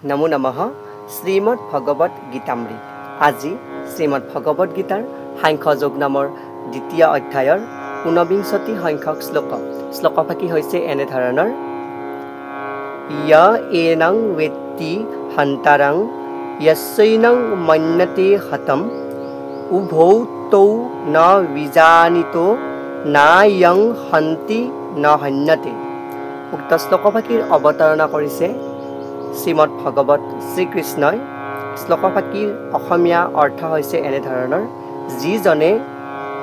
নমো নমঃ শ্ৰীমদ্ ভগবত গীতামৃত। আজি শ্ৰীমদ্ ভগবত গীতাৰ সাংখ্যযোগ নামৰ দ্বিতীয় অধ্যায়ৰ 49 সংখ্যক শ্লোকফাকি হৈছে এনেধৰণৰ: য় এনং বেত্তি হন্তাৰং য়স্যৈনং মন্যতে হতম উভৌ তৌ ন বিজানিতো নায়ং হন্তি ন হন্যতে। উক্ত শ্লোকফাকিৰ অৱতাৰণা কৰিছে শ্ৰীমদ্ ভগৱত শ্ৰীকৃষ্ণই। শ্লোকফাকিৰ অসমীয়া অৰ্থ হৈছে এনেধৰণৰ: যিজনে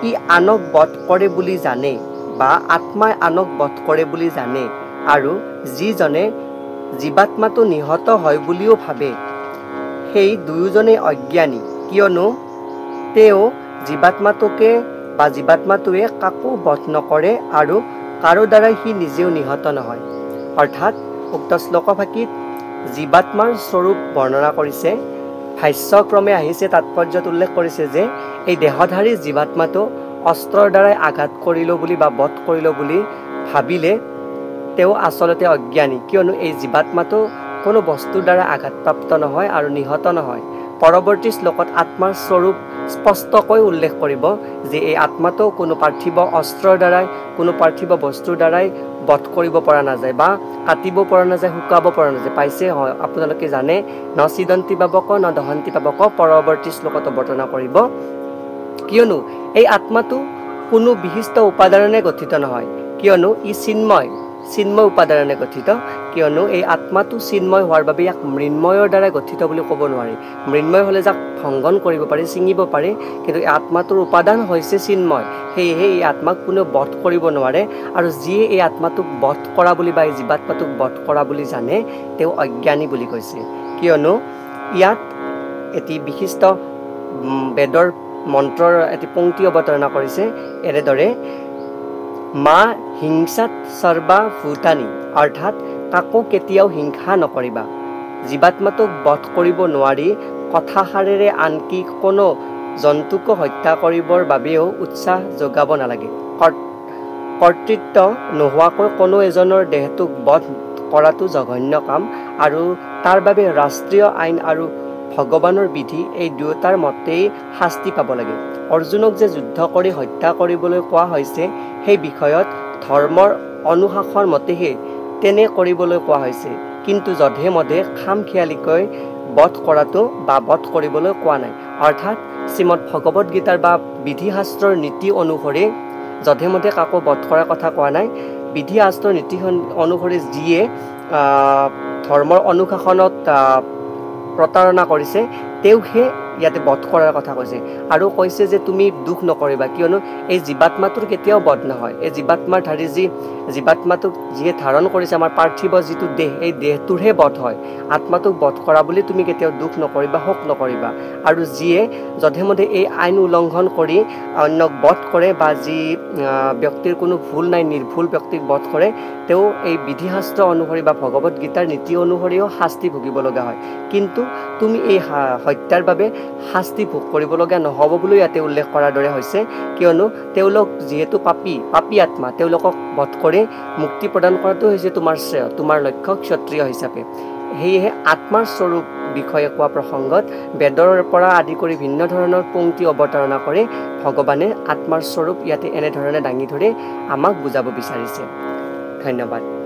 ই আনক বধ কৰে বুলি জানে বা আত্মাই আনক বধ কৰে বুলি জানে আৰু যিজনে জীৱাত্মাটো নিহত হয় বুলিও ভাবে, সেই দুয়োজনেই অজ্ঞানী, কিয়নো তেওঁ জীৱাত্মাটোকে বা জীৱাত্মাটোৱে কাকো বধ নকৰে আৰু কাৰো দ্বাৰাই সি নিজেও নিহত নহয়। অৰ্থাৎ উক্ত শ্লোকফাকিত জীৱাত্মাৰ স্বৰূপ বৰ্ণনা কৰিছে। ভাষ্যক্ৰমে আহিছে, তাৎপৰ্যত উল্লেখ কৰিছে যে এই দেহধাৰী জীৱাত্মাটো অস্ত্ৰৰ দ্বাৰাই আঘাত কৰিলো বুলি বা বধ কৰিলো বুলি ভাবিলে তেওঁ আচলতে অজ্ঞানী, কিয়নো এই জীৱাত্মাটো কোনো বস্তুৰ দ্বাৰা আঘাতপ্ৰাপ্ত নহয় আৰু নিহত নহয়। পৰৱৰ্তী শ্লোকত আত্মাৰ স্বৰূপ স্পষ্টকৈ উল্লেখ কৰিব যে এই আত্মাটো কোনো পাৰ্থিৱ অস্ত্ৰৰ দ্বাৰাই, কোনো পাৰ্থিৱ বস্তুৰ দ্বাৰাই বধ কৰিব পৰা নাযায় বা কাটিব পৰা নাযায়, শুকাব পৰা নাযায়। পাইছে হয়, আপোনালোকে জানে, ন ছিদন্তি পাৱক ন দহন্তি পাৱক পৰৱৰ্তী শ্লোকত অৱতাৰণা কৰিব। কিয়নো এই আত্মাটো কোনো বিশিষ্ট উপাদানেৰে গঠিত নহয়, কিয়নো ই চিন্ময় উপাদানেৰে গঠিত। কিয়নো এই আত্মাটো চিন্ময় হোৱাৰ বাবে ইয়াক মৃন্ময়ৰ দ্বাৰা গঠিত বুলি ক'ব নোৱাৰি। মৃন্ময় হ'লে যাক ভংগন কৰিব পাৰি, ছিঙিব পাৰি, কিন্তু এই আত্মাটোৰ উপাদান হৈছে চিন্ময়। সেয়েহে এই আত্মাক কোনেও বধ কৰিব নোৱাৰে, আৰু যিয়ে এই আত্মাটোক বধ কৰা বুলি বা এই জীৱাত্মাটোক বধ কৰা বুলি জানে তেওঁ অজ্ঞানী বুলি কৈছে। কিয়নো ইয়াত এটি বিশিষ্ট বেদৰ মন্ত্ৰৰ এটি পংক্তি অৱতাৰণা কৰিছে এনেদৰে: মা হিংসাত সৰ্বা ভূতানি, অৰ্থাৎ কাকো কেতিয়াও হিংসা নকৰিবা। জীৱাত্মাটোক বধ কৰিব নোৱাৰি কথাষাৰেৰে আনকি কোনো জন্তুকো হত্যা কৰিবৰ বাবেও উৎসাহ যোগাব নালাগে। কৰ্তৃত্ব নোহোৱাকৈ কোনো এজনৰ দেহটোক বধ কৰাটো জঘন্য কাম, আৰু তাৰ বাবে ৰাষ্ট্ৰীয় আইন আৰু ভগৱানৰ বিধি এই দুয়োটাৰ মতেই শাস্তি পাব লাগে। অৰ্জুনক যে যুদ্ধ কৰি হত্যা কৰিবলৈ কোৱা হৈছে, সেই বিষয়ত ধৰ্মৰ অনুশাসন মতেহে তেনে কৰিবলৈ কোৱা হৈছে, কিন্তু যধে মধে খামখেয়ালিকৈ বধ কৰাটো বা বধ কৰিবলৈ কোৱা নাই। অৰ্থাৎ শ্ৰীমদ্ ভগৱত গীতাৰ বা বিধিশাস্ত্ৰৰ নীতি অনুসৰি যধে মধে কাকো বধ কৰাৰ কথা কোৱা নাই। বিধিশাস্ত্ৰৰ নীতি অনুসৰি যিয়ে ধৰ্মৰ অনুশাসনত প্ৰতাৰণা কৰিছে তেওঁহে ইয়াতে বধ কৰাৰ কথা কৈছে, আৰু কৈছে যে তুমি দুখ নকৰিবা, কিয়নো এই জীৱাত্মাটোৰ কেতিয়াও বধ নহয়। এই জীৱাত্মাৰ ধাৰী জীৱাত্মাটোক যিয়ে ধাৰণ কৰিছে, আমাৰ পাৰ্থিৱ যিটো দেহ, এই দেহটোৰহে বধ হয়। আত্মাটোক বধ কৰা বুলি তুমি কেতিয়াও দুখ নকৰিবা, শোক নকৰিবা। আৰু যিয়ে যধে মধে এই আইন উলংঘন কৰি অন্যক বধ কৰে বা যি ব্যক্তিৰ কোনো ভুল নাই, নিৰ্ভুল ব্যক্তিক বধ কৰে, তেওঁ এই বিধিশাস্ত্ৰ অনুসৰি বা ভগৱত গীতাৰ নীতি অনুসৰিও শাস্তি ভুগিব লগা হয়। কিন্তু তুমি এই হত্যাৰ বাবে শাস্তি ভোগ কৰিবলগীয়া নহ'ব বুলি ইয়াতে উল্লেখ কৰাৰ দৰে হৈছে, কিয়নো তেওঁলোক যিহেতু পাপী আত্মা, তেওঁলোকক বধ কৰি মুক্তি প্ৰদান কৰাটো হৈছে তোমাৰ শ্ৰেয়, তোমাৰ লক্ষ্য ক্ষত্ৰিয় হিচাপে। সেয়েহে আত্মাৰ স্বৰূপ বিষয়ে কোৱা প্ৰসংগত বেদৰ পৰা আদি কৰি ভিন্ন ধৰণৰ পংক্তি অৱতাৰণা কৰি ভগৱানে আত্মাৰ স্বৰূপ ইয়াতে এনেধৰণে দাঙি ধৰি আমাক বুজাব বিচাৰিছে। ধন্যবাদ।